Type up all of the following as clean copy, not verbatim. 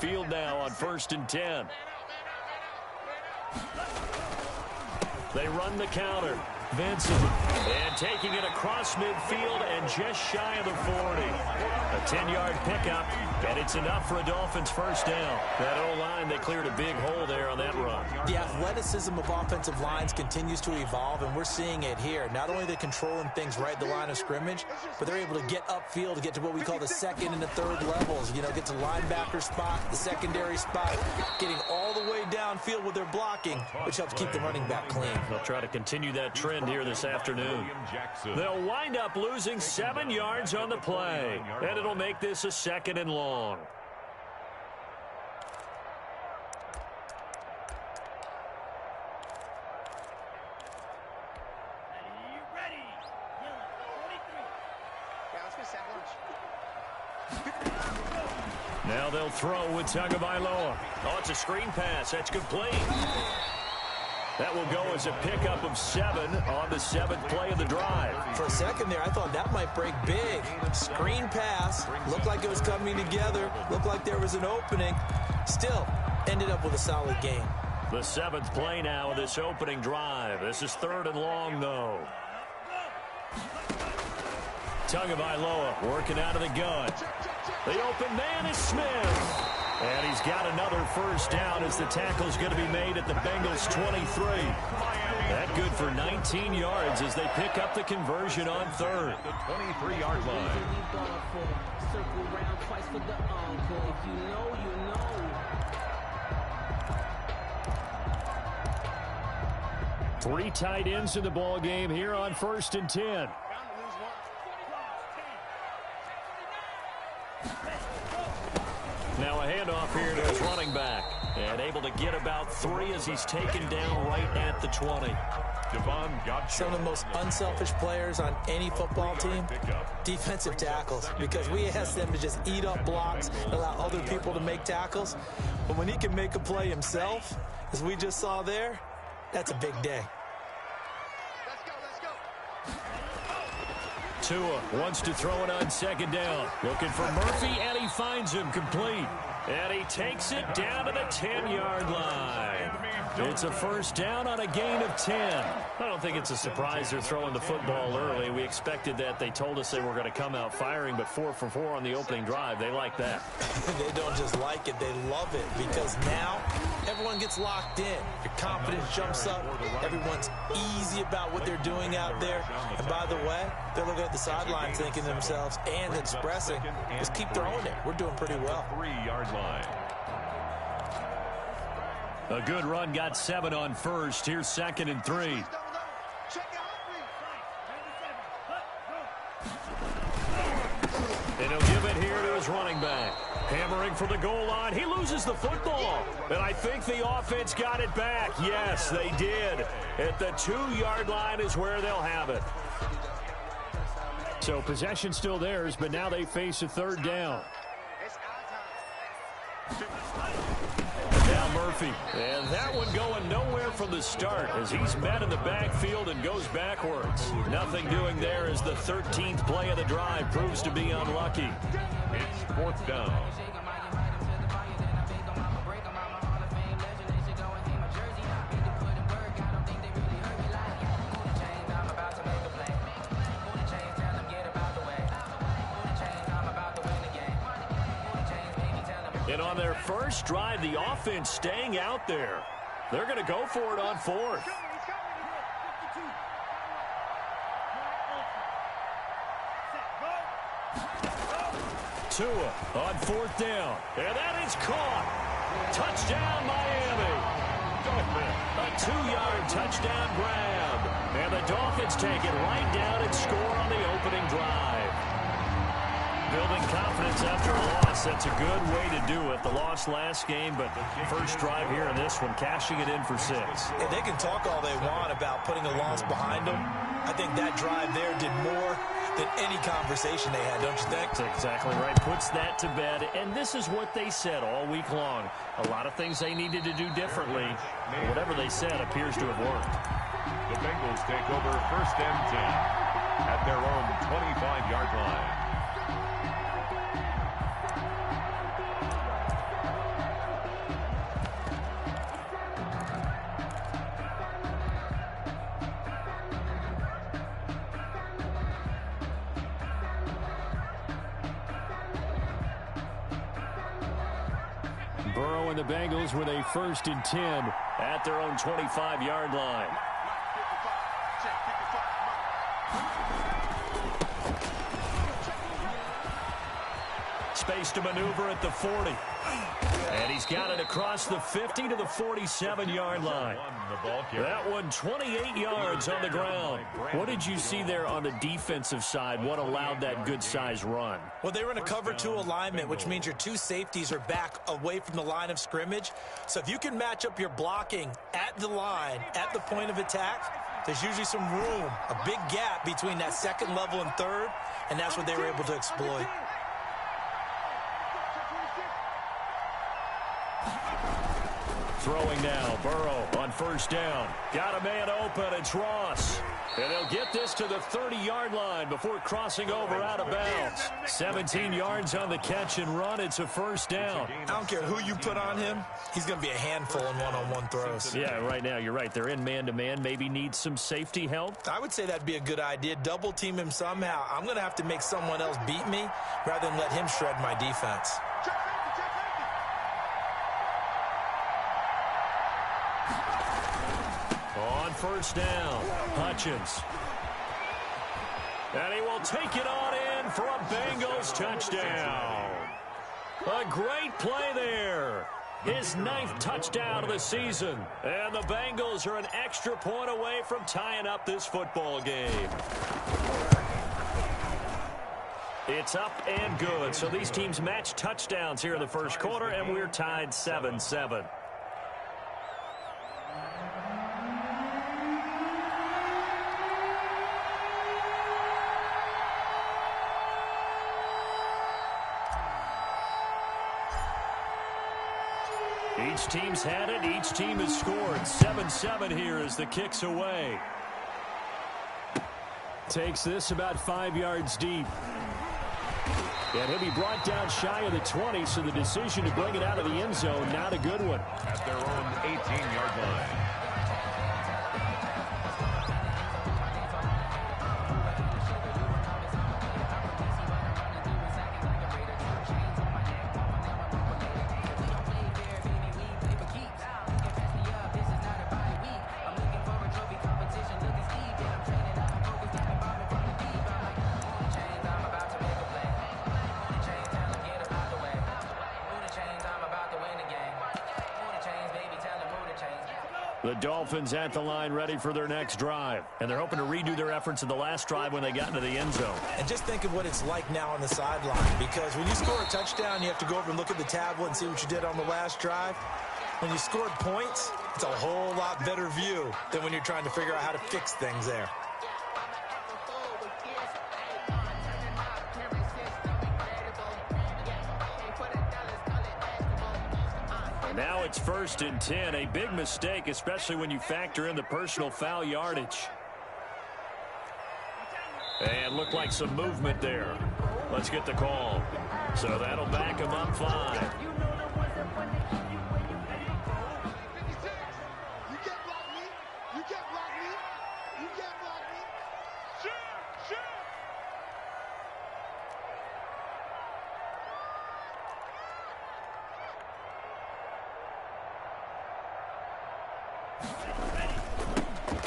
midfield now on 1st and 10. They run the counter. Vincent, and taking it across midfield and just shy of the 40. A 10-yard pickup, and it's enough for a Dolphins first down. That O-line, they cleared a big hole there on that run. The athleticism of offensive lines continues to evolve, and we're seeing it here. Not only are they controlling things right at the line of scrimmage, but they're able to get upfield to get to what we call the second and the third levels. You know, get to linebacker spot, the secondary spot, getting all the way downfield with their blocking, which helps keep the running back clean. They'll try to continue that trend here this afternoon. They'll wind up losing 7 yards on the play, and it'll make this a 2nd and long. Now they'll throw with Tagovailoa. Oh, it's a screen pass. That's complete. That will go as a pickup of 7 on the 7th play of the drive. For a second there, I thought that might break big. Screen pass. Looked like it was coming together. Looked like there was an opening. Still, ended up with a solid game. The 7th play now of this opening drive. This is 3rd and long, though. Tagovailoa working out of the gun. The open man is Smith. And he's got another first down as the tackle's going to be made at the Bengals' 23. That good for 19 yards as they pick up the conversion on 3rd. The 23-yard line. Three tight ends in the ball game here on 1st and 10. Now a handoff here to his running back. And able to get about 3 as he's taken down right at the 20. Some of the most unselfish players on any football team, defensive tackles, because we ask them to just eat up blocks and allow other people to make tackles. But when he can make a play himself, as we just saw there, that's a big day. Tua wants to throw it on 2nd down. Looking for Murphy, and he finds him complete. And he takes it down to the 10-yard line. It's a first down on a gain of 10. I don't think it's a surprise they're throwing the football early. We expected that. They told us they were going to come out firing, but 4 for 4 on the opening drive. They like that. They don't just like it, they love it, because now everyone gets locked in. Your confidence jumps up. Everyone's easy about what they're doing out there. And by the way, they're looking at the sidelines thinking to themselves and expressing, just keep throwing it. We're doing pretty well. 3-yard line. A good run got 7 on 1st. Here's 2nd and 3. And he'll give it here to his running back. Hammering for the goal line. He loses the football. And I think the offense got it back. Yes, they did. At the 2-yard line is where they'll have it. So possession still theirs, but now they face a 3rd down. Now Murphy, and that one going nowhere from the start as he's met in the backfield and goes backwards. Nothing doing there as the 13th play of the drive proves to be unlucky. It's 4th down. And on their first drive, the offense staying out there. They're going to go for it on 4th. Tua on 4th down. And that is caught. Touchdown, Miami. A 2-yard touchdown grab. And the Dolphins take it right down and score on the opening drive. Building confidence after a loss, that's a good way to do it. The loss last game, but first drive here in this one, cashing it in for 6. And they can talk all they want about putting a loss behind them. I think that drive there did more than any conversation they had, don't you think? That's exactly right. Puts that to bed, and this is what they said all week long. A lot of things they needed to do differently. Whatever they said appears to have worked. The Bengals take over 1st and 10 at their own 25-yard line. Burrow and the Bengals with a 1st and 10 at their own 25-yard line. Space to maneuver at the 40. And he's got it across the 50 to the 47-yard line. That one 28 yards on the ground. What did you see there on the defensive side? What allowed that good-sized run? Well, they were in a cover 2 alignment, which means your 2 safeties are back away from the line of scrimmage. So if you can match up your blocking at the line, at the point of attack, there's usually some room, a big gap between that 2nd level and 3rd, and that's what they were able to exploit. Throwing now, Burrow on 1st down. Got a man open, it's Ross. And they'll get this to the 30-yard line before crossing over out of bounds. 17 yards on the catch and run. It's a 1st down. I don't care who you put on him. He's going to be a handful in one-on-one throws. Yeah, right now, you're right. They're in man-to-man. Maybe need some safety help. I would say that'd be a good idea. Double team him somehow. I'm going to have to make someone else beat me rather than let him shred my defense. On 1st down, Hutchins. And he will take it on in for a Bengals touchdown. A great play there. His 9th touchdown of the season. And the Bengals are an extra point away from tying up this football game. It's up and good. So these teams match touchdowns here in the 1st quarter, and we're tied 7-7. Each team's had it. Each team has scored. 7-7 here as the kick's away. Takes this about 5 yards deep. And he'll be brought down shy of the 20, so the decision to bring it out of the end zone, not a good one. At their own 18-yard line. The Dolphins at the line ready for their next drive. And they're hoping to redo their efforts in the last drive when they got into the end zone. And just think of what it's like now on the sideline. Because when you score a touchdown, you have to go over and look at the tablet and see what you did on the last drive. When you scored points, it's a whole lot better view than when you're trying to figure out how to fix things there. Now it's 1st and 10. A big mistake, especially when you factor in the personal foul yardage. And looked like some movement there. Let's get the call. So that'll back him up 5.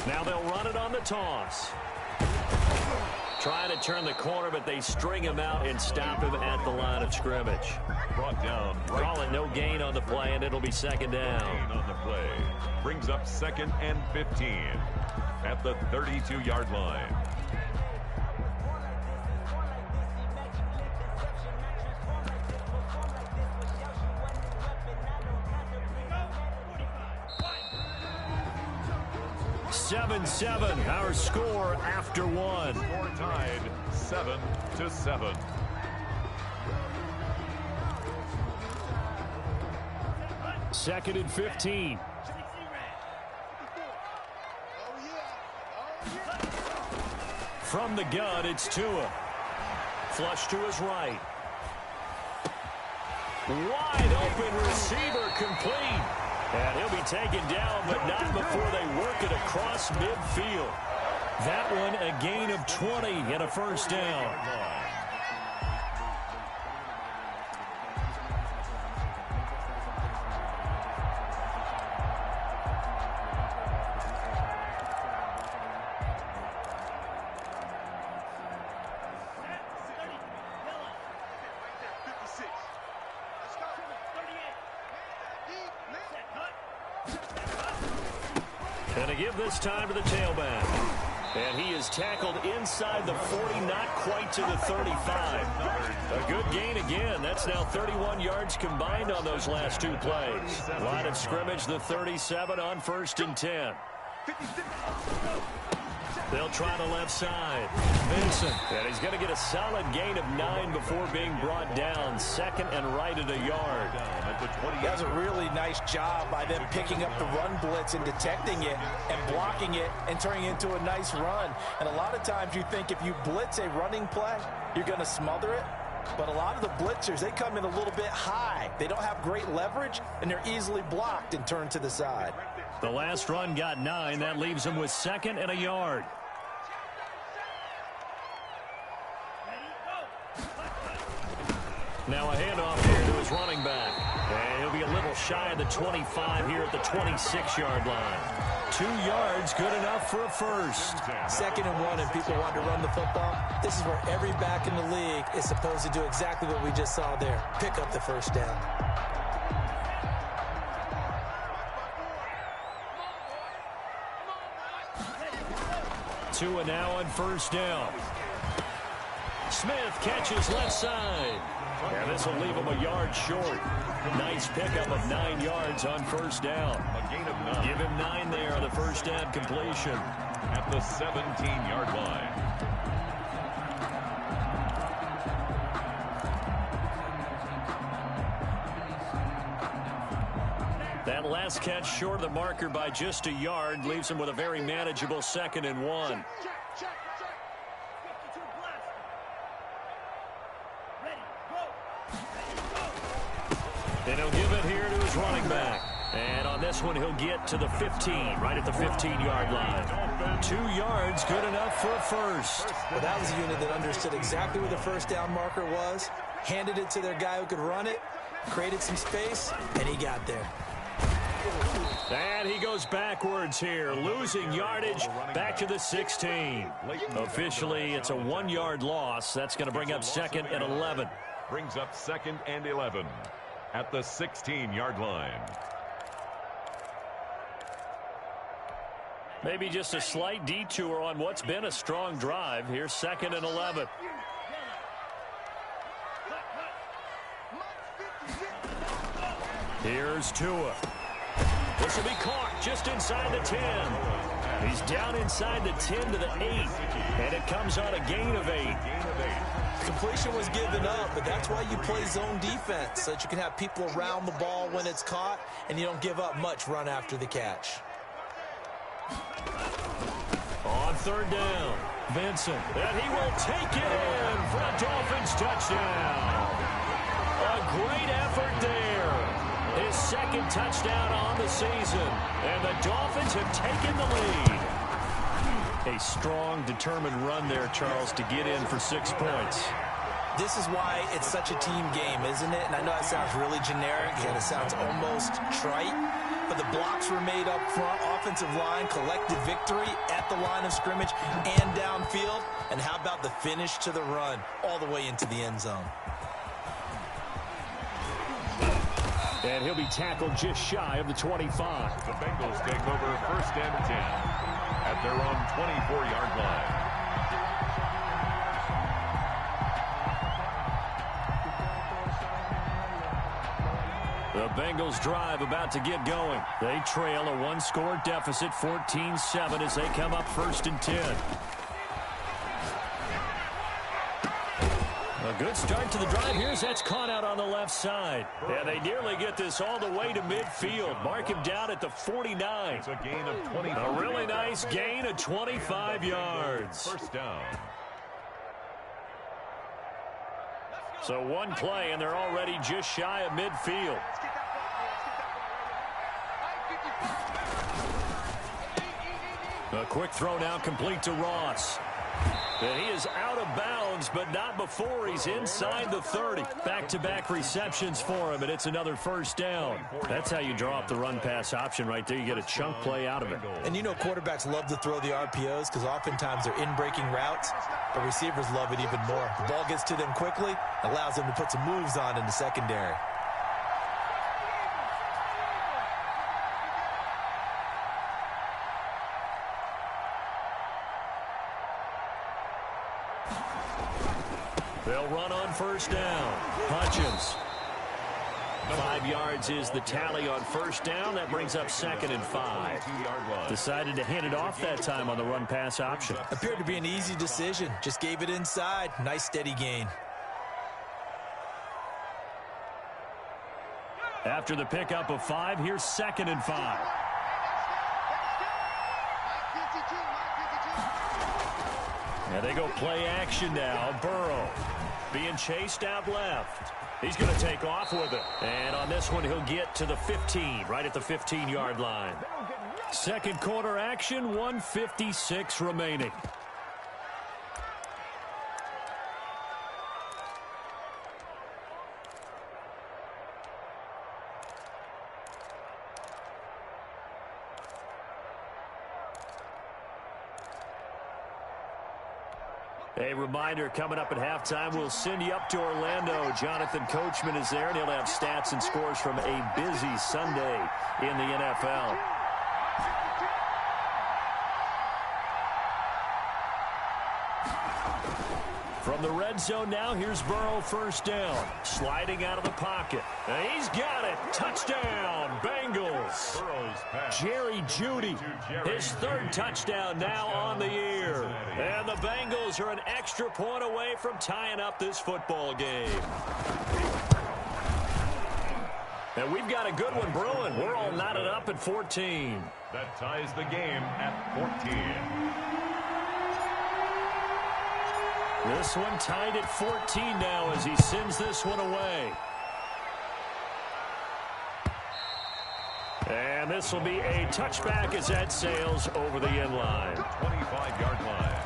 Now they'll run it on the toss. Trying to turn the corner, but they string him out and stop him at the line of scrimmage. Brought down. Call it no gain on the play, and it'll be 2nd down. Gain on the play. Brings up 2nd and 15 at the 32-yard line. Our score after 1. Score tied 7-7. Second and 15. From the gun, it's Tua. Flush to his right. Wide open receiver complete. And he'll be taken down, but not before they work it across midfield. That one a gain of 20 and a 1st down. And to give this time to the tailback. And he is tackled inside the 40, not quite to the 35. A good gain again. That's now 31 yards combined on those last two plays. Line of scrimmage, the 37 on 1st and 10. They'll try the left side. Vincent. And he's going to get a solid gain of 9 before being brought down. 2nd and right at a yard. That's a really nice job by them picking up the run blitz and detecting it and blocking it and turning it into a nice run. And a lot of times you think if you blitz a running play, you're going to smother it. But a lot of the blitzers, they come in a little bit high. They don't have great leverage, and they're easily blocked and turned to the side. The last run got 9. That leaves him with 2nd and a yard. Now a handoff here to his running back. And he'll be a little shy of the 25 here at the 26-yard line. 2 yards, good enough for a first. 2nd and 1, and people want to run the football. This is where every back in the league is supposed to do exactly what we just saw there. Pick up the first down. Two and now on 1st down. Smith catches left side. And this will leave him a yard short. Nice pickup of 9 yards on 1st down. A gain of 9. Give him 9 there on the 1st down completion. At the 17-yard line. That last catch short of the marker by just a yard leaves him with a very manageable 2nd and 1. And he'll give it here to his running back. And on this one, he'll get to the 15, right at the 15-yard line. 2 yards, good enough for a first. Well, that was a unit that understood exactly where the first down marker was, handed it to their guy who could run it, created some space, and he got there. And he goes backwards here, losing yardage back to the 16. Officially, it's a 1-yard loss. That's going to bring up 2nd and 11. Brings up 2nd and 11 at the 16-yard line. Maybe just a slight detour on what's been a strong drive. Here's 2nd and 11. Here's Tua. This will be caught just inside the 10. He's down inside the 10 to the 8. And it comes on a gain of 8. Completion was given up, but that's why you play zone defense, so that you can have people around the ball when it's caught, and you don't give up much run after the catch. On 3rd down, Vincent. And he will take it in for a Dolphins touchdown. A great effort there. His 2nd touchdown on the season. And the Dolphins have taken the lead. A strong, determined run there, Charles, to get in for 6 points. This is why it's such a team game, isn't it? And I know that sounds really generic, and it sounds almost trite, but the blocks were made up front. Offensive line collected victory at the line of scrimmage and downfield. And how about the finish to the run all the way into the end zone? And he'll be tackled just shy of the 25. The Bengals take over 1st and 10 at their own 24-yard line. The Bengals drive about to get going. They trail a 1-score deficit, 14-7, as they come up 1st and 10. A good start to the drive. Here's that's caught out on the left side. And they nearly get this all the way to midfield. Mark him down at the 49. It's a gain of 25. A really nice gain of 25 yards. 1st down. So one play, and they're already just shy of midfield. A quick throw now complete to Ross. And he is out of bounds, but not before he's inside the 30. Back-to-back receptions for him, and it's another 1st down. That's how you draw up the run-pass option right there. You get a chunk play out of it. And you know quarterbacks love to throw the RPOs because oftentimes they're in-breaking routes, but receivers love it even more. The ball gets to them quickly, allows them to put some moves on in the secondary. They'll run on first down. Hutchins. 5 yards is the tally on first down. That brings up 2nd and 5. Decided to hand it off that time on the run-pass option. Appeared to be an easy decision. Just gave it inside. Nice steady gain. After the pickup of 5, here's 2nd and 5. And they go play action now. Burrow being chased out left. He's going to take off with it. And on this one, he'll get to the 15, right at the 15-yard line. Second quarter action, 1:56 remaining. A reminder, coming up at halftime, we'll send you up to Orlando. Jonathan Coachman is there, and he'll have stats and scores from a busy Sunday in the NFL. From the red zone now, here's Burrow, first down. Sliding out of the pocket. And he's got it. Touchdown, Bengals. Jerry Jeudy, his 3rd touchdown now on the year. And the Bengals are an extra point away from tying up this football game. And we've got a good one brewing. We're all knotted up at 14. That ties the game at 14. This one tied at 14 now as he sends this one away. And this will be a touchback as that sails over the end line. 25-yard line.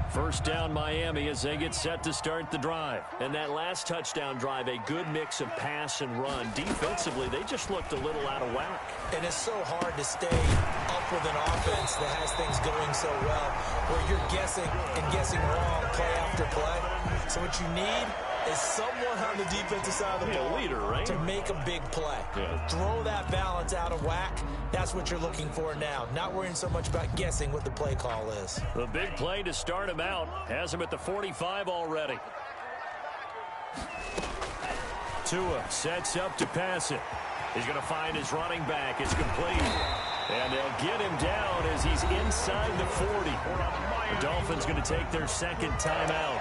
First down Miami as they get set to start the drive. And that last touchdown drive, a good mix of pass and run. Defensively, they just looked a little out of whack. And it's so hard to stay up with an offense that has things going so well, where you're guessing and guessing wrong play after play. So what you need is someone on the defensive side of the ball, leader, right? to make a big play. Yeah. Throw that balance out of whack. That's what you're looking for now. Not worrying so much about guessing what the play call is. The big play to start him out has him at the 45 already. Tua sets up to pass it. He's going to find his running back. It's complete. And they'll get him down as he's inside the 40. The Dolphins going to take their 2nd timeout,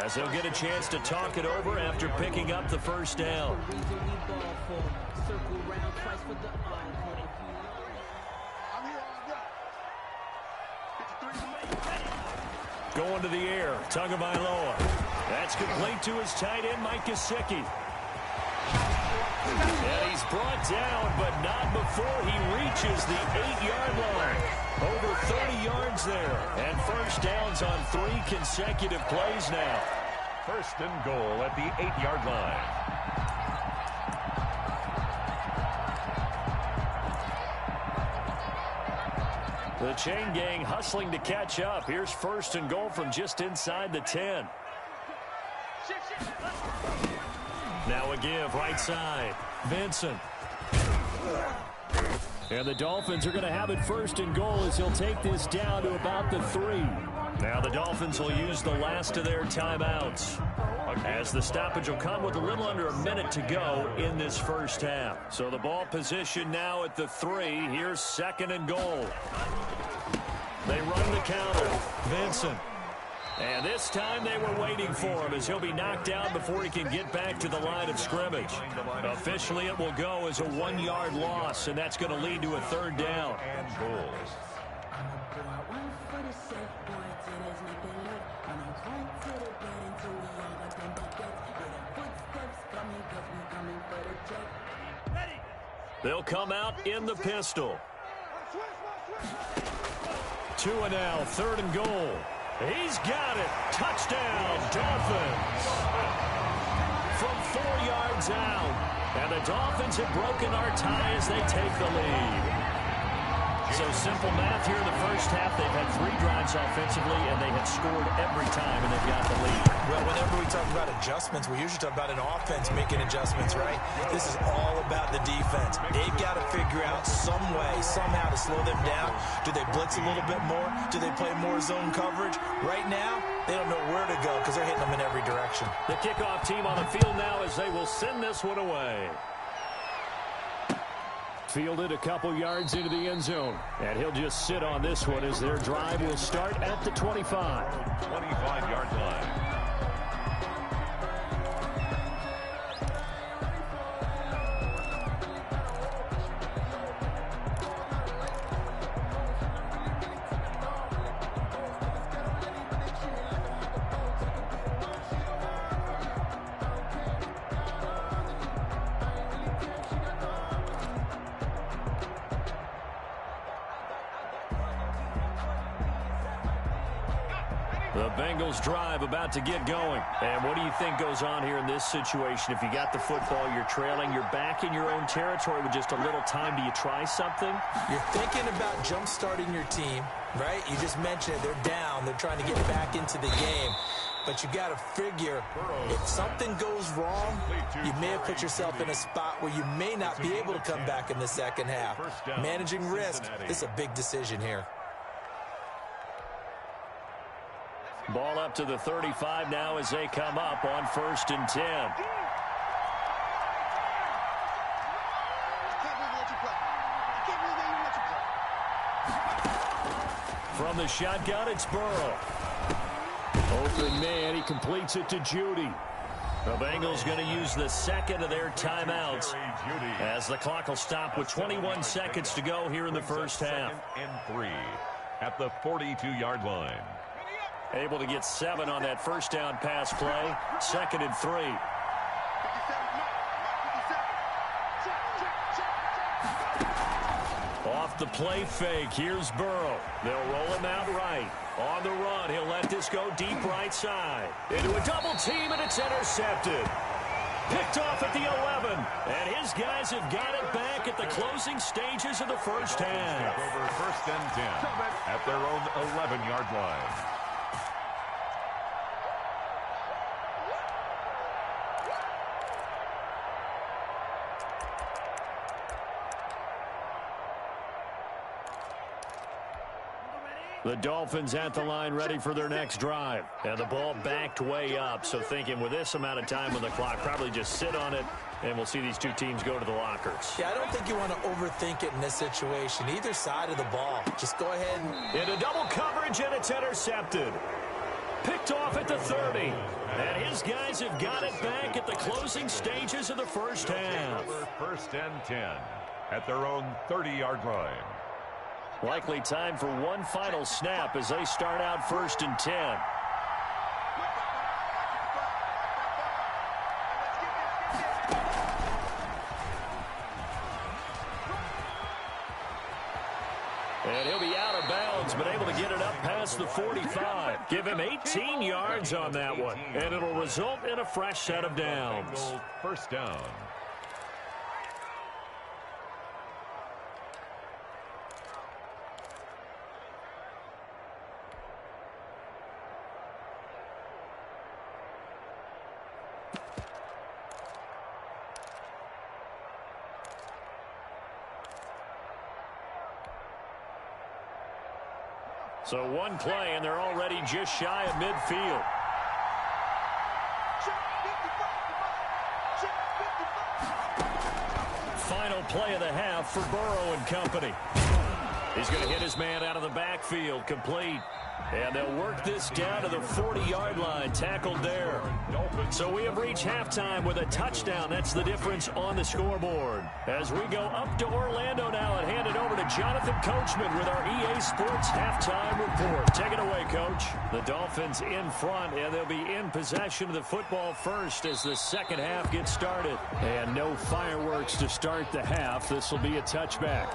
as they'll get a chance to talk it over after picking up the first down. Going to the air, Tagovailoa. That's complete to his tight end, Mike Gesicki. And he's brought down, but not before he reaches the 8-yard line. Over 30 yards there. And first downs on 3 consecutive plays now. First and goal at the 8-yard line. The chain gang hustling to catch up. Here's first and goal from just inside the 10. Now a give, right side. Vincent. And the Dolphins are going to have it first and goal as he'll take this down to about the 3. Now the Dolphins will use the last of their timeouts, as the stoppage will come with a little under a minute to go in this first half. So the ball position now at the 3. Here's 2nd and goal. They run the counter. Vincent. And this time they were waiting for him, as he'll be knocked down before he can get back to the line of scrimmage. Officially, it will go as a 1-yard loss, and that's going to lead to a 3rd down. And goals. They'll come out in the pistol. Tua now, 3rd and goal. He's got it. Touchdown, Dolphins. From 4 yards out. And the Dolphins have broken our tie as they take the lead. So simple math here in the first half. They've had 3 drives offensively, and they have scored every time, and they've got the lead. Well, whenever we talk about adjustments, we usually talk about an offense making adjustments, right? This is all about the defense. They've got to figure out some way, somehow to slow them down. Do they blitz a little bit more? Do they play more zone coverage? Right now, they don't know where to go because they're hitting them in every direction. The kickoff team on the field now as they will send this one away. Fielded a couple yards into the end zone. And he'll just sit on this one as their drive will start at the 25. 25-yard line. The Bengals drive about to get going. And what do you think goes on here in this situation? If you got the football, you're trailing, you're back in your own territory with just a little time. Do you try something? You're thinking about jump-starting your team, right? You just mentioned it. They're down. They're trying to get back into the game. But you got to figure, if something goes wrong, you may have put yourself in a spot where you may not be able to come back in the second half. Managing risk, this is a big decision here. Ball up to the 35 now as they come up on 1st and 10. From the shotgun, it's Burrow. Open man, he completes it to Judy. The Bengals going to use the second of their timeouts as the clock will stop with 21 seconds to go here in the first half. 2nd and 3 at the 42-yard line. Able to get 7 on that first down pass play. 2nd and 3. Off the play fake. Here's Burrow. They'll roll him out right. On the run, he'll let this go deep right side. Into a double team, and it's intercepted. Picked off at the 11. And his guys have got it back at the closing stages of the first half. Over 1st and 10 at their own 11-yard line. The Dolphins at the line ready for their next drive. And the ball backed way up. So thinking with this amount of time on the clock, probably just sit on it, and we'll see these two teams go to the lockers. Yeah, I don't think you want to overthink it in this situation. Either side of the ball. Just go ahead and... Into double coverage, and it's intercepted. Picked off at the 30. And his guys have got it back at the closing stages of the first half. Over 1st and 10 at their own 30-yard line. Likely time for one final snap as they start out 1st and 10. And he'll be out of bounds, but able to get it up past the 45. Give him 18 yards on that one, and it'll result in a fresh set of downs. First down. So one play, and they're already just shy of midfield. Final play of the half for Burrow and company. He's going to hit his man out of the backfield, complete. And they'll work this down to the 40-yard line, tackled there. So we have reached halftime with a touchdown. That's the difference on the scoreboard. As we go up to Orlando now and hand it over to Jonathan Coachman with our EA Sports halftime report. Take it away, Coach. The Dolphins in front, and they'll be in possession of the football first as the second half gets started. And no fireworks to start the half. This will be a touchback.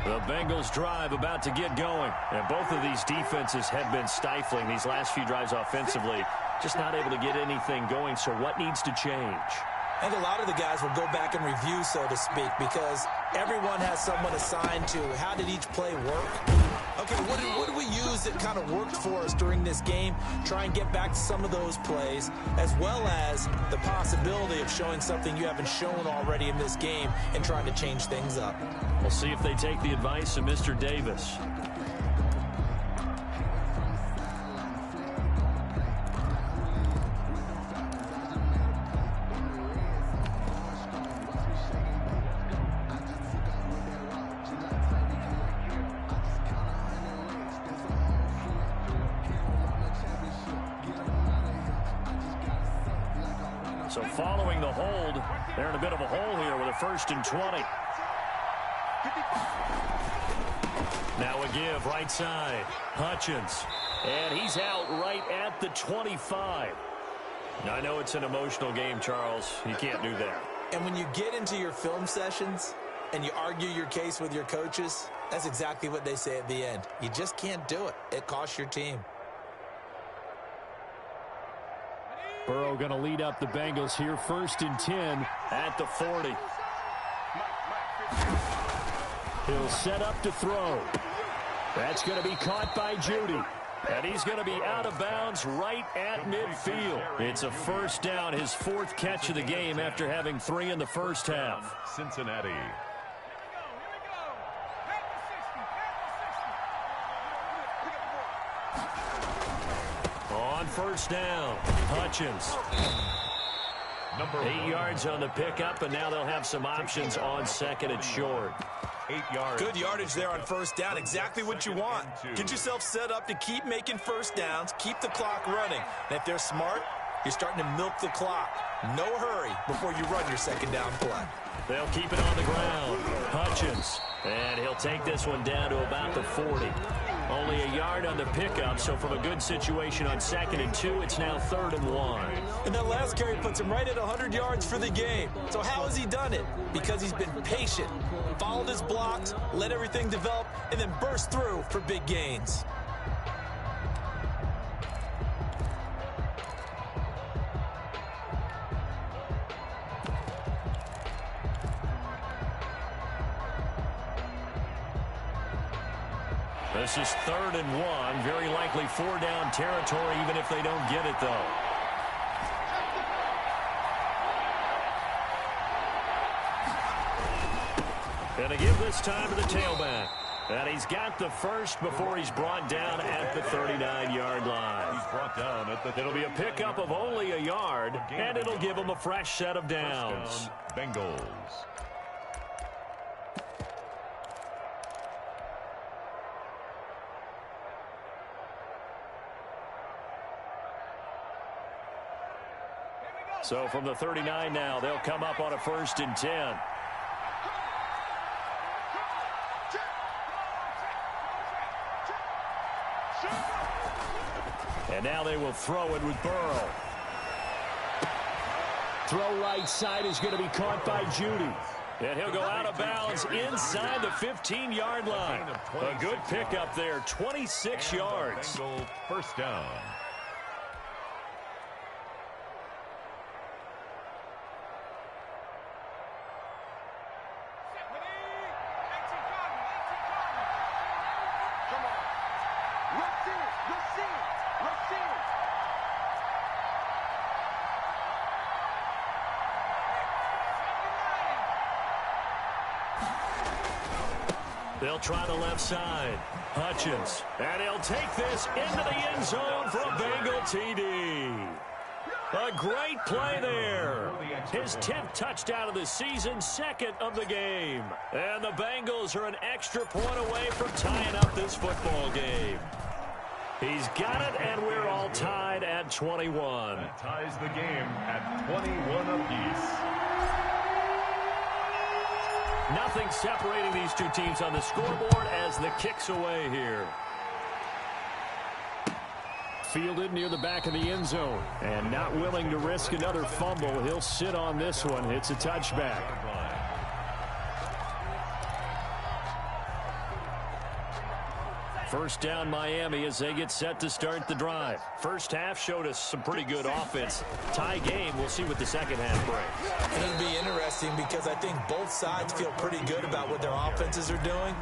The Bengals drive about to get going. And both of these defenses have been stifling these last few drives offensively. Just not able to get anything going. So what needs to change? I think a lot of the guys will go back and review, so to speak, because everyone has someone assigned to how did each play work. Okay, what did we use that kind of worked for us during this game? Try and get back to some of those plays, as well as the possibility of showing something you haven't shown already in this game and trying to change things up. We'll see if they take the advice of Mr. Davis. So following the hold, they're in a bit of a hole here with a 1st and 20. Now a give right side. Hutchins. And he's out right at the 25. Now, I know it's an emotional game, Charles. You can't do that. And when you get into your film sessions and you argue your case with your coaches, that's exactly what they say at the end. You just can't do it. It costs your team. Burrow going to lead up the Bengals here, 1st and 10 at the 40. He'll set up to throw. That's going to be caught by Judy. And he's going to be out of bounds right at midfield. It's a 1st down, his 4th catch of the game after having 3 in the first half. Cincinnati. On 1st down, Hutchins. 8 yards on the pickup, and now they'll have some options on 2nd and short. 8 yards. Good yardage there on 1st down. Exactly what you want. Get yourself set up to keep making 1st downs, keep the clock running. And if they're smart, you're starting to milk the clock. No hurry before you run your 2nd down play. They'll keep it on the ground. Hutchins. And he'll take this one down to about the 40. Only a yard on the pickup, so from a good situation on 2nd and 2, it's now 3rd and 1. And that last carry puts him right at 100 yards for the game. So how has he done it? Because he's been patient, followed his blocks, let everything develop, and then burst through for big gains. This is 3rd and 1. Very likely 4-down territory, even if they don't get it, though. And a give this time to the tailback. And he's got the 1st before he's brought down at the 39-yard line. He's brought down at the It'll be a pickup of only a yard, and it'll give him a fresh set of downs. Bengals. So from the 39 now, they'll come up on a 1st and 10. And now they will throw it with Burrow. Throw right side is going to be caught by Judy. And he'll go out of bounds inside the 15-yard line. A good pickup there, 26 yards. Bengals 1st down. They'll try the left side. Hutchins. And he'll take this into the end zone for a Bengal TD. A great play there. His 10th touchdown of the season, 2nd of the game. And the Bengals are an extra point away from tying up this football game. He's got it, and we're all tied at 21. That ties the game at 21 apiece. Nothing separating these two teams on the scoreboard as the kick's away here. Fielded near the back of the end zone. And not willing to risk another fumble. He'll sit on this one. It's a touchback. First down Miami as they get set to start the drive. First half showed us some pretty good offense. Tie game. We'll see what the second half brings. And it'll be interesting because I think both sides feel pretty good about what their offenses are doing.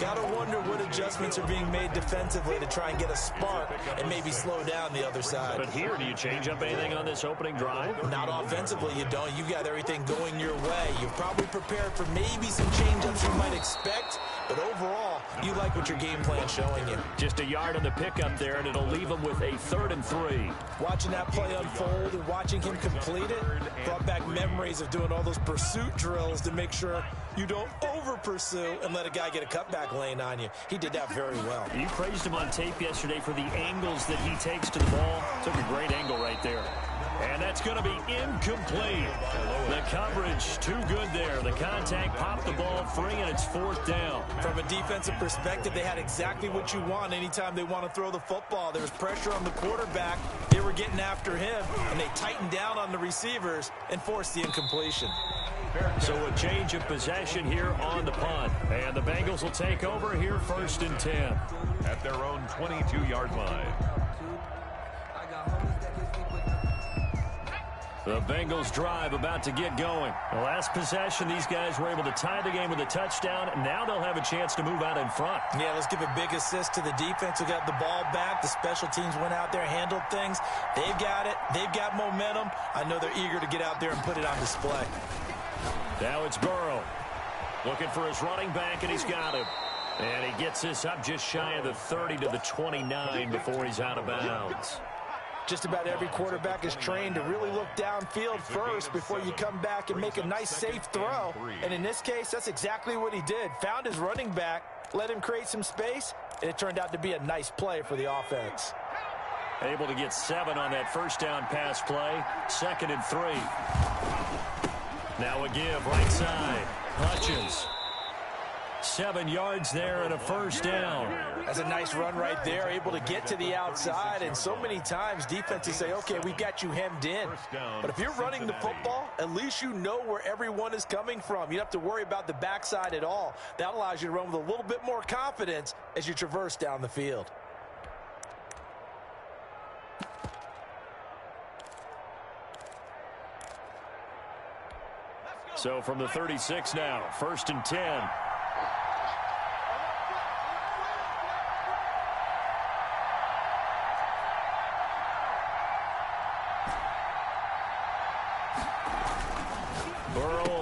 Got to wonder what adjustments are being made defensively to try and get a spark and maybe slow down the other side. But here, do you change up anything on this opening drive? Not offensively, you don't. You got everything going your way. You've probably prepared for maybe some change-ups you might expect, but overall, you like what your game plan's showing you. Just a yard on the pickup there, and it'll leave them with a 3rd and 3. Watching that play unfold and watching him complete it brought back memories of doing all those pursuit drills to make sure you don't over-pursue and let a guy get a cutback lane on you. He did that very well. You praised him on tape yesterday for the angles that he takes to the ball. Took a great angle right there. And that's going to be incomplete. The coverage too good there. The contact popped the ball free, and it's 4th down. From a defensive perspective, they had exactly what you want anytime they want to throw the football. There was pressure on the quarterback. They were getting after him, and they tightened down on the receivers and forced the incompletion. So a change of possession here on the punt. And the Bengals will take over here 1st and 10. At their own 22-yard line. The Bengals drive about to get going. The last possession, these guys were able to tie the game with a touchdown. Now they'll have a chance to move out in front. Yeah, let's give a big assist to the defense who got the ball back. The special teams went out there, handled things. They've got it. They've got momentum. I know they're eager to get out there and put it on display. Now it's Burrow. Looking for his running back, and he's got him. And he gets this up just shy of the 30 to the 29 before he's out of bounds. Just about every quarterback is trained to really look downfield first before you come back and make a nice, safe throw. And in this case, that's exactly what he did. Found his running back, let him create some space, and it turned out to be a nice play for the offense. Able to get 7 on that first down pass play. 2nd and 3. Now a give right side. Hutchins. 7 yards there and a first down. That's a nice run right there, able to get to the outside. And so many times defenses say, okay, we've got you hemmed in. But if you're running the football, at least you know where everyone is coming from. You don't have to worry about the backside at all. That allows you to run with a little bit more confidence as you traverse down the field. So from the 36 now, 1st and 10.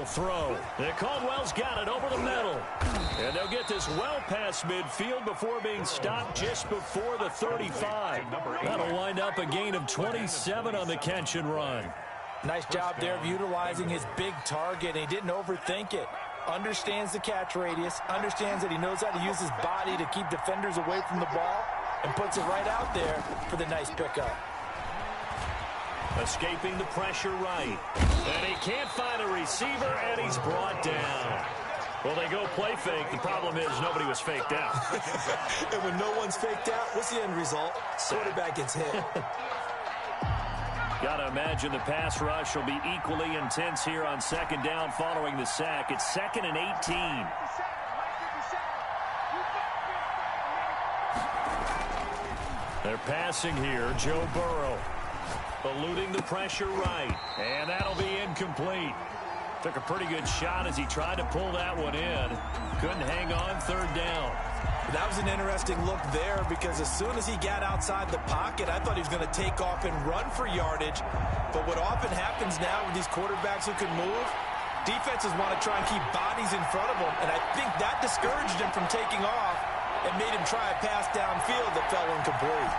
Throw. And Caldwell's got it over the middle. And they'll get this well past midfield before being stopped just before the 35. That'll wind up a gain of 27 on the catch and run. Nice job there of utilizing his big target. He didn't overthink it. Understands the catch radius. Understands that he knows how to use his body to keep defenders away from the ball. And puts it right out there for the nice pickup. Escaping the pressure right. And he can't find a receiver, and he's brought down. Well, they go play fake. The problem is nobody was faked out. And when no one's faked out, what's the end result? Quarterback gets hit. Got to imagine the pass rush will be equally intense here on 2nd down following the sack. It's 2nd and 18. They're passing here. Joe Burrow. Eluding the pressure right. And that'll be incomplete. Took a pretty good shot as he tried to pull that one in. Couldn't hang on 3rd down. That was an interesting look there because as soon as he got outside the pocket, I thought he was going to take off and run for yardage. But what often happens now with these quarterbacks who can move, defenses want to try and keep bodies in front of them. And I think that discouraged him from taking off and made him try a pass downfield that fell incomplete.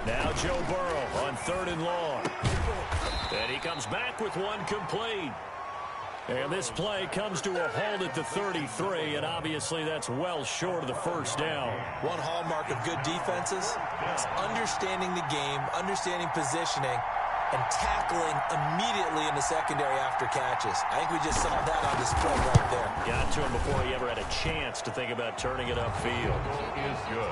Now Joe Burrow on 3rd and long. And he comes back with one complete. And this play comes to a halt at the 33, and obviously that's well short of the first down. One hallmark of good defenses is understanding the game, understanding positioning, and tackling immediately in the secondary after catches. I think we just saw that on display right there. Got to him before he ever had a chance to think about turning it upfield.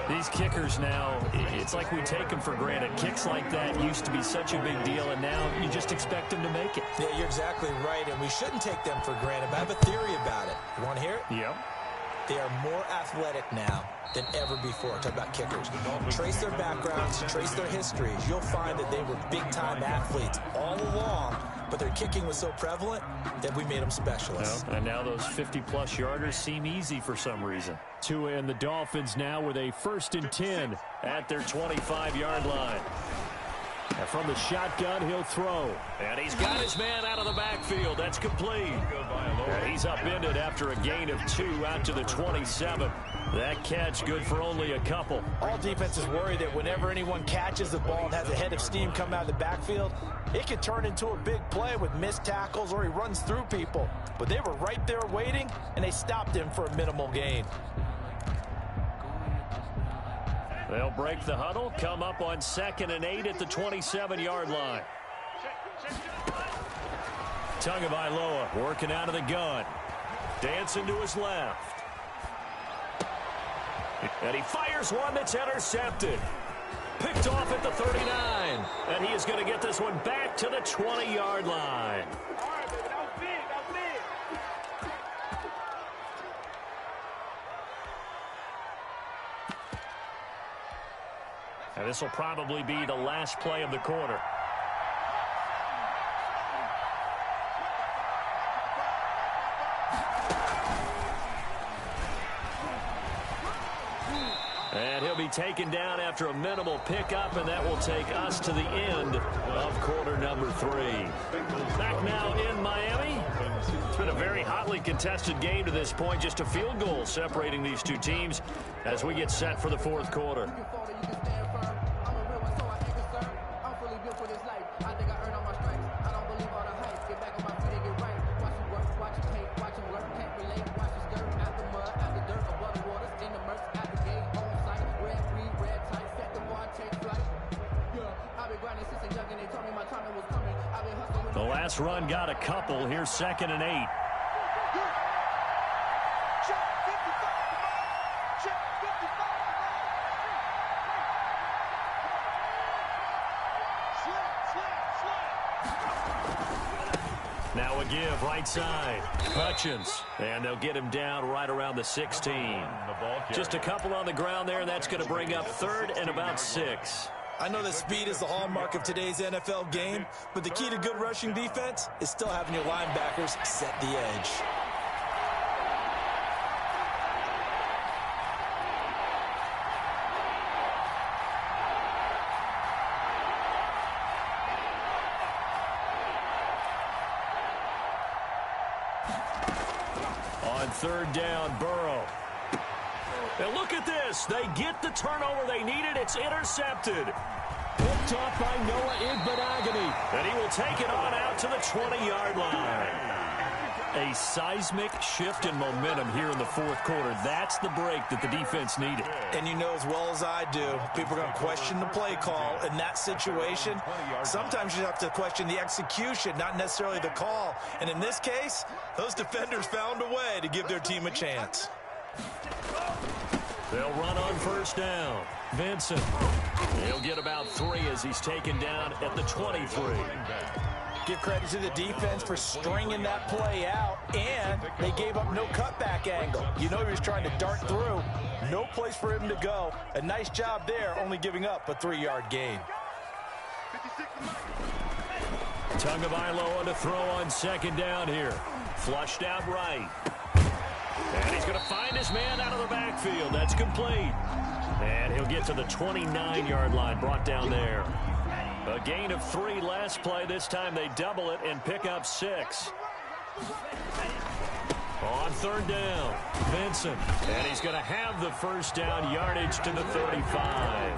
These kickers now, it's like we take them for granted. Kicks like that used to be such a big deal, and now you just expect them to make it. Yeah, you're exactly right, and we shouldn't take them for granted. But I have a theory about it. You want to hear it? Yep. They are more athletic now than ever before. Talk about kickers. Trace their backgrounds, trace their histories. You'll find that they were big-time athletes all along, but their kicking was so prevalent that we made them specialists. And now those 50-plus yarders seem easy for some reason. Tua and the Dolphins now with a 1st and 10 at their 25-yard line. And from the shotgun, he'll throw. And he's got his man out of the backfield. That's complete. And he's upended after a gain of 2 out to the 27. That catch good for only a couple. All defenses worry that whenever anyone catches the ball and has a head of steam coming out of the backfield, it can turn into a big play with missed tackles or he runs through people. But they were right there waiting, and they stopped him for a minimal gain. They'll break the huddle, come up on 2nd and 8 at the 27-yard line. Tagovailoa working out of the gun. Dancing to his left. And he fires one that's intercepted. Picked off at the 39. And he is going to get this one back to the 20-yard line. And this will probably be the last play of the quarter. And he'll be taken down after a minimal pickup, and that will take us to the end of quarter number 3. Back now in Miami. It's been a very hotly contested game to this point. Just a field goal separating these two teams as we get set for the 4th quarter. The last run got a couple. Here's 2nd and 8. Now a give right side. Hutchins. And they'll get him down right around the 16. Just a couple on the ground there, and that's going to bring up 3rd and about 6. I know that speed is the hallmark of today's NFL game, but the key to good rushing defense is still having your linebackers set the edge. On 3rd down, Burrow. And look at this. They get the turnover they needed. It's intercepted. Picked off by Noah Igbinoghene. And he will take it on out to the 20-yard line. A seismic shift in momentum here in the 4th quarter. That's the break that the defense needed. And you know as well as I do, people are going to question the play call in that situation. Sometimes you have to question the execution, not necessarily the call. And in this case, those defenders found a way to give their team a chance. They'll run on 1st down. Vincent. He'll get about 3 as he's taken down at the 23. Give credit to the defense for stringing that play out, and they gave up no cutback angle. You know he was trying to dart through. No place for him to go. A nice job there, only giving up a 3-yard gain. Tagovailoa to throw on 2nd down here. Flushed out right. And he's going to find his man out of the backfield. That's complete. And he'll get to the 29-yard line, brought down there. A gain of 3 last play. This time they double it and pick up 6. On 3rd down, Vincent. And he's going to have the 1st down, yardage to the 35.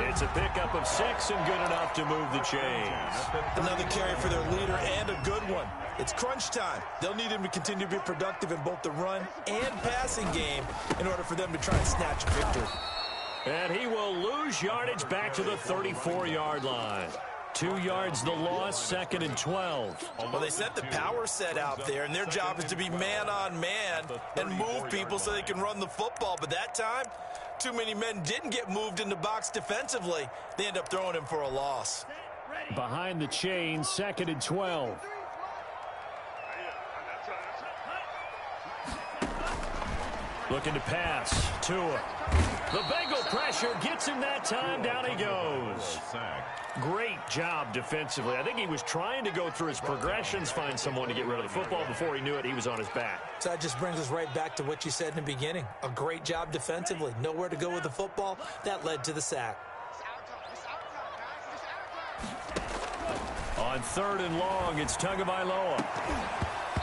It's a pickup of 6 and good enough to move the chains. Another carry for their leader and a good one. It's crunch time. They'll need him to continue to be productive in both the run and passing game in order for them to try and snatch a victory. And he will lose yardage back to the 34-yard line. 2 yards the loss, 2nd and 12. Well, they sent the power set out there, and their job is to be man-on-man and move people so they can run the football. But that time, too many men didn't get moved in the box defensively. They end up throwing him for a loss. Behind the chain, 2nd and 12. Looking to pass. Tua. The Bengal pressure gets him that time. Down he goes. Great job defensively. I think he was trying to go through his progressions, find someone to get rid of the football. Before he knew it, he was on his back. So that just brings us right back to what you said in the beginning. A great job defensively. Nowhere to go with the football. That led to the sack. On 3rd and long, it's Tagovailoa.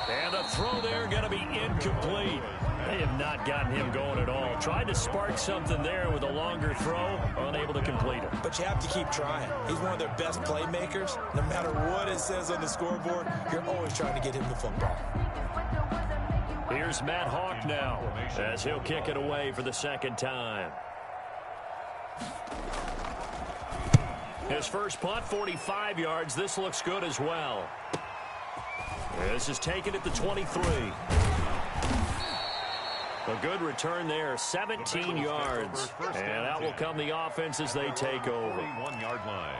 And the throw there going to be incomplete. They have not gotten him going at all. Tried to spark something there with a longer throw, unable to complete it. But you have to keep trying. He's one of their best playmakers. No matter what it says on the scoreboard, you're always trying to get him the football. Here's Matt Hawk now, as he'll kick it away for the 2nd time. His first punt, 45 yards. This looks good as well. This is taken at the 23. A good return there, 17 yards. And out will come the offense as they take over. 1-yard line.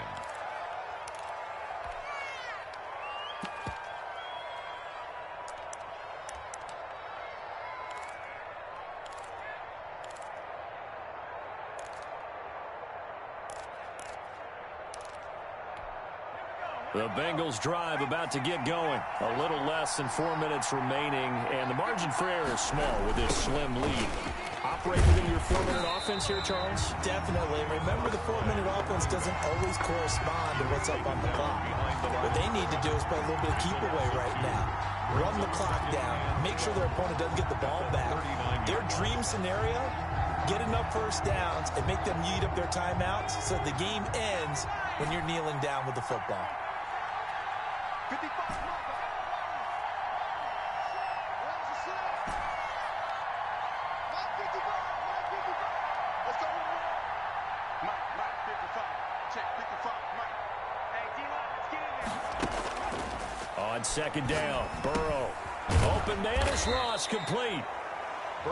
The Bengals drive about to get going. A little less than 4 minutes remaining, and the margin for error is small with this slim lead. Operate within your 4-minute offense here, Charles? Definitely. Remember, the 4-minute offense doesn't always correspond to what's up on the clock. What they need to do is play a little bit of keep away right now. Run the clock down. Make sure their opponent doesn't get the ball back. Their dream scenario, get enough first downs and make them eat up their timeouts so the game ends when you're kneeling down with the football. 55. Let's go. Mike, 55. Check 55. Mike. Hey, D-line, let's get in there. On 2nd down, Burrow. Open man is Ross, complete.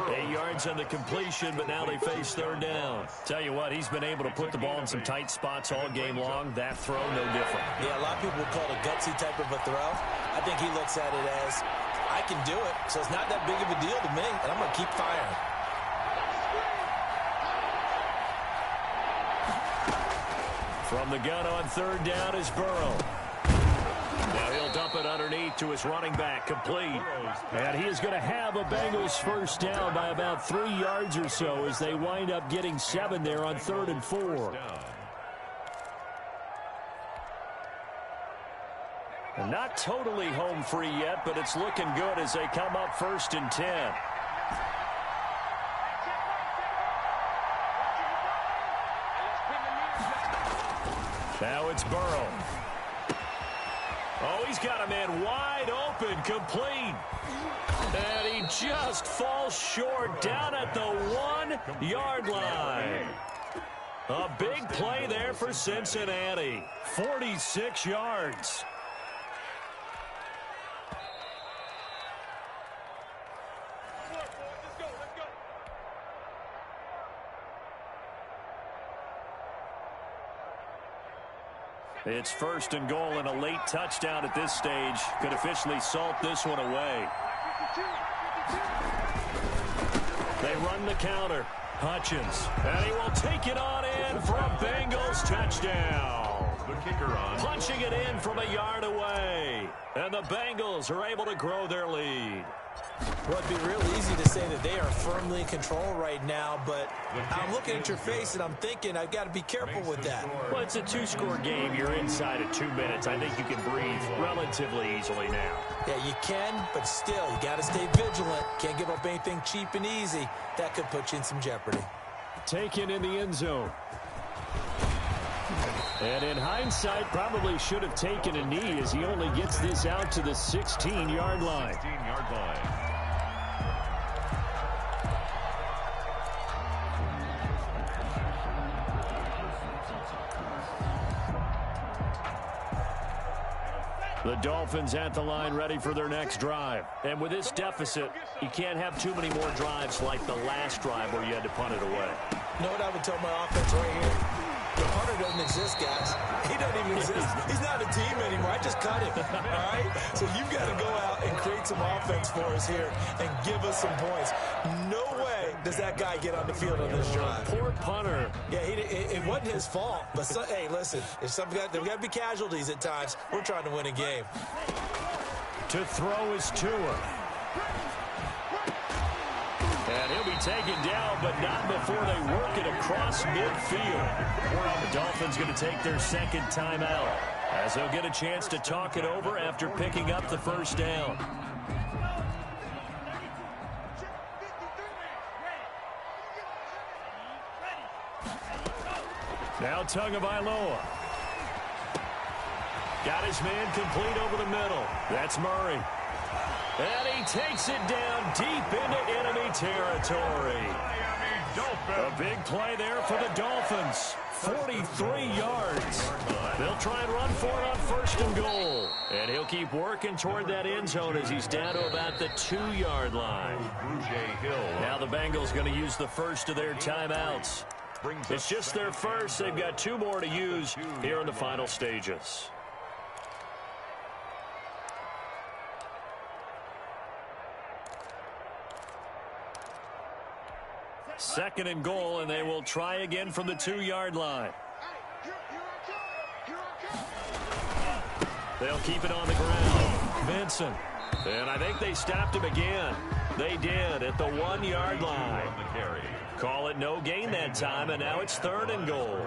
8 yards on the completion, but now they face 3rd down. Tell you what, he's been able to put the ball in some tight spots all game long. That throw, no different. Yeah, a lot of people would call it a gutsy type of a throw. I think he looks at it as, I can do it, so it's not that big of a deal to me, and I'm going to keep firing. From the gun on 3rd down is Burrow. Now he'll dump it underneath to his running back, complete. And he is going to have a Bengals first down by about 3 yards or so as they wind up getting 7 there on 3rd and 4. And not totally home free yet, but it's looking good as they come up 1st and 10. Now it's Burrow. Oh, he's got a man wide open, complete. And he just falls short down at the 1-yard line. A big play there for Cincinnati. 46 yards. It's 1st and goal, and a late touchdown at this stage could officially salt this one away. They run the counter. Hutchins, and he will take it on in for a Bengals touchdown. The kicker on. Punching it in from a yard away. And the Bengals are able to grow their lead. Well, it'd be real easy to say that they are firmly in control right now, but I'm looking at your face and I'm thinking I've got to be careful with that. Well, it's a 2-score game. You're inside at 2 minutes. I think you can breathe relatively easily now. Yeah, you can, but still, you got to stay vigilant. Can't give up anything cheap and easy. That could put you in some jeopardy. Taken in the end zone. And in hindsight, probably should have taken a knee as he only gets this out to the 16-yard line. 16-yard line. The Dolphins at the line ready for their next drive. And with this deficit, you can't have too many more drives like the last drive where you had to punt it away. You know what I would tell my offense right here? The punter doesn't exist, guys. He doesn't even exist. He's not a team anymore. I just cut him, all right? So you've got to go out and create some offense for us here and give us some points. No way does that guy get on the field on this drive. Poor punter. Yeah, it wasn't his fault. But, hey, listen, there's got to be casualties at times. We're trying to win a game. To throw is Tua. And he'll be taken down, but not before they work it across midfield. The Dolphins going to take their second timeout as they'll get a chance to talk it over after picking up the first down. Now Tagovailoa. Got his man complete over the middle. That's Murray. And he takes it down deep into enemy territory. A big play there for the Dolphins. 43 yards. They'll try and run for it on 1st and goal. And he'll keep working toward that end zone as he's down to about the 2-yard line. Now the Bengals going to use the first of their timeouts. It's just their first. They've got 2 more to use here in the final stages. Second and goal, and they will try again from the 2-yard line. They'll keep it on the ground. Vincent. And I think they stopped him again. They did at the 1-yard line. Call it no gain that time, and now it's 3rd and goal.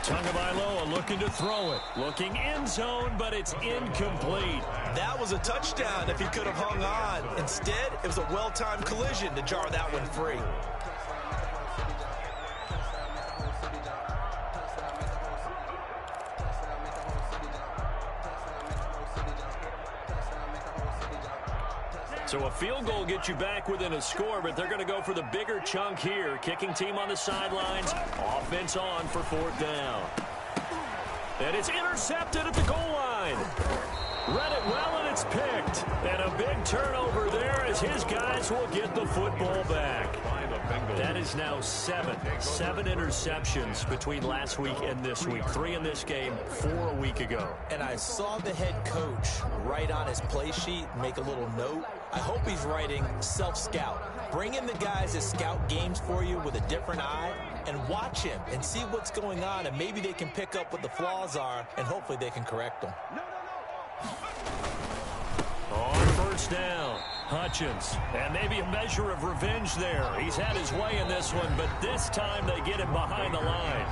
Tagovailoa looking to throw it. Looking end zone, but it's incomplete. That was a touchdown if he could have hung on. Instead, it was a well-timed collision to jar that one free. So a field goal gets you back within a score, but they're going to go for the bigger chunk here. Kicking team on the sidelines. Offense on for 4th down. And it's intercepted at the goal line. Read it well, and it's picked. And a big turnover there as his guys will get the football back. That is now 7 interceptions between last week and this week. 3 in this game, 4 a week ago. And I saw the head coach write on his play sheet, make a little note. I hope he's writing self-scout. Bring in the guys that scout games for you with a different eye and watch him and see what's going on, and maybe they can pick up what the flaws are, and hopefully they can correct them. On 1st down, Hutchins. And maybe a measure of revenge there. He's had his way in this one, but this time they get him behind the line.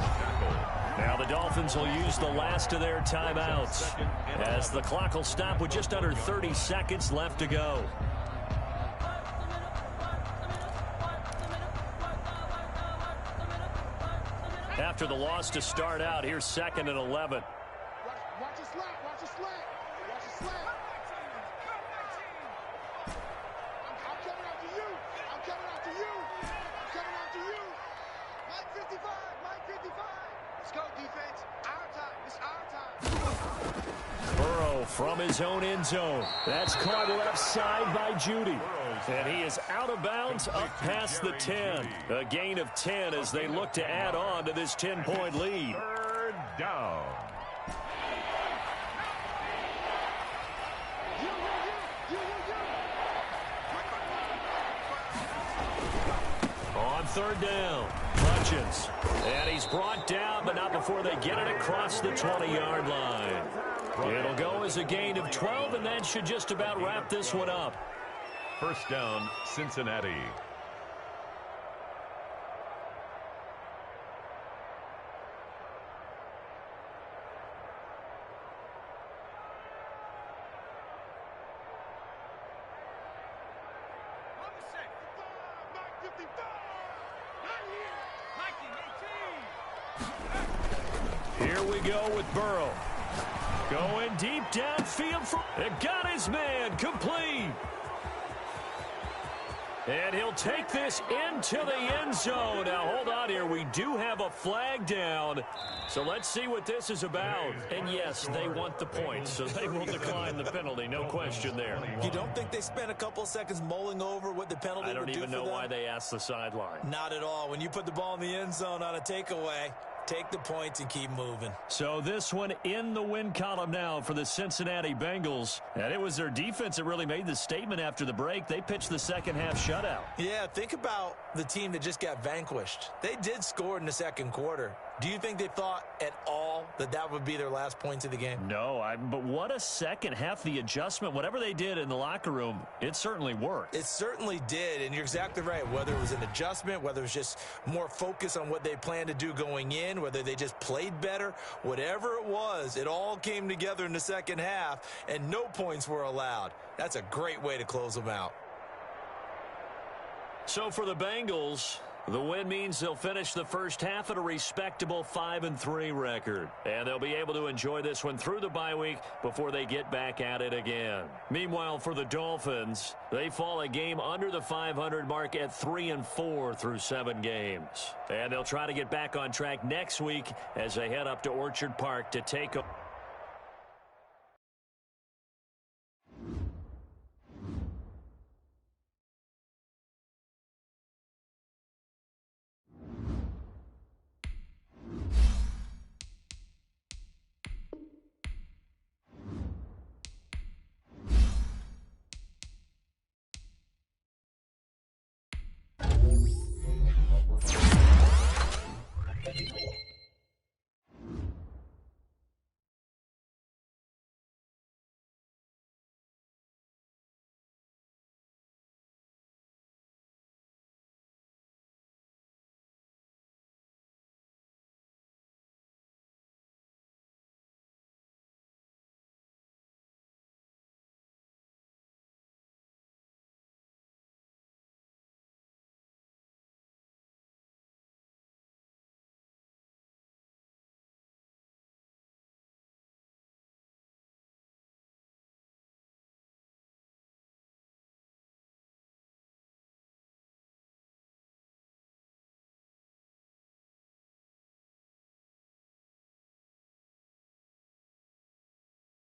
Now the Dolphins will use the last of their timeouts as the clock will stop with just under 30 seconds left to go. After the loss to start out, here's 2nd and 11. Watch your slack, watch your slack. Watch your slack. I'm coming after you. I'm coming after you. I'm coming after you. Mike 55, Mike 55. Let's go, defense. Our time. It's our time. Burrow from his own end zone. That's caught left side by Judy. And he is out of bounds up past the 10. A gain of 10 as they look to add on to this 10-point lead. 3rd down. On 3rd down, Hutchins. And he's brought down, but not before they get it across the 20-yard line. It'll go as a gain of 12, and that should just about wrap this one up. 1st down, Cincinnati. Here we go with Burrow. Going deep downfield. It got his man complete. And he'll take this into the end zone. Now, hold on here. We do have a flag down. So let's see what this is about. And, yes, they want the points, so they will decline the penalty. No question there. You don't think they spent a couple seconds mulling over what the penalty would do for them? I don't even know why they asked the sideline. Not at all. When you put the ball in the end zone on a takeaway, take the points and keep moving. So this one in the win column now for the Cincinnati Bengals. And it was their defense that really made the statement after the break. They pitched the second half shutout. Yeah, think about the team that just got vanquished. They did score in the second quarter. Do you think they thought at all that that would be their last points of the game? No, but what a second half. The adjustment, whatever they did in the locker room, it certainly worked. It certainly did, and you're exactly right. Whether it was an adjustment, whether it was just more focus on what they planned to do going in, whether they just played better, whatever it was, it all came together in the second half, and no points were allowed. That's a great way to close them out. So for the Bengals, the win means they'll finish the first half at a respectable 5-3 record. And they'll be able to enjoy this one through the bye week before they get back at it again. Meanwhile, for the Dolphins, they fall a game under the 500 mark at 3-4 through 7 games. And they'll try to get back on track next week as they head up to Orchard Park to take